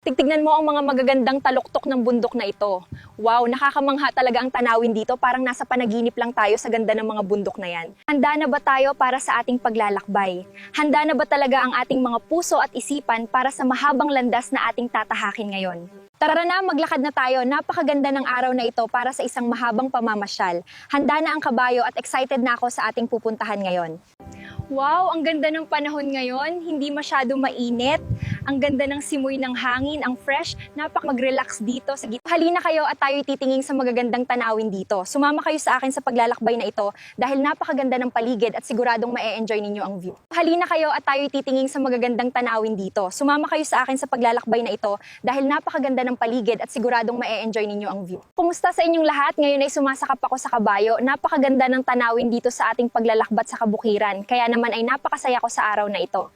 Tignan mo ang mga magagandang taluktok ng bundok na ito. Wow, nakakamangha talaga ang tanawin dito, parang nasa panaginip lang tayo sa ganda ng mga bundok na yan. Handa na ba tayo para sa ating paglalakbay? Handa na ba talaga ang ating mga puso at isipan para sa mahabang landas na ating tatahakin ngayon? Tara na, maglakad na tayo. Napakaganda ng araw na ito para sa isang mahabang pamamasyal. Handa na ang kabayo at excited na ako sa ating pupuntahan ngayon. Wow, ang ganda ng panahon ngayon, hindi masyado mainit. Ang ganda ng simoy ng hangin, ang fresh, mag-relax dito sa gitna. Halina kayo at tayo'y titingin sa magagandang tanawin dito. Sumama kayo sa akin sa paglalakbay na ito dahil napakaganda ng paligid at siguradong ma-e-enjoy ninyo ang view. Halina kayo at tayo'y titingin sa magagandang tanawin dito. Sumama kayo sa akin sa paglalakbay na ito dahil napakaganda ng paligid at siguradong ma-e-enjoy ninyo ang view. Kumusta sa inyong lahat? Ngayon ay sumasakap ako sa kabayo. Napakaganda ng tanawin dito sa ating paglalakbat sa kabukiran. Kaya naman ay napakasaya ko sa araw na ito.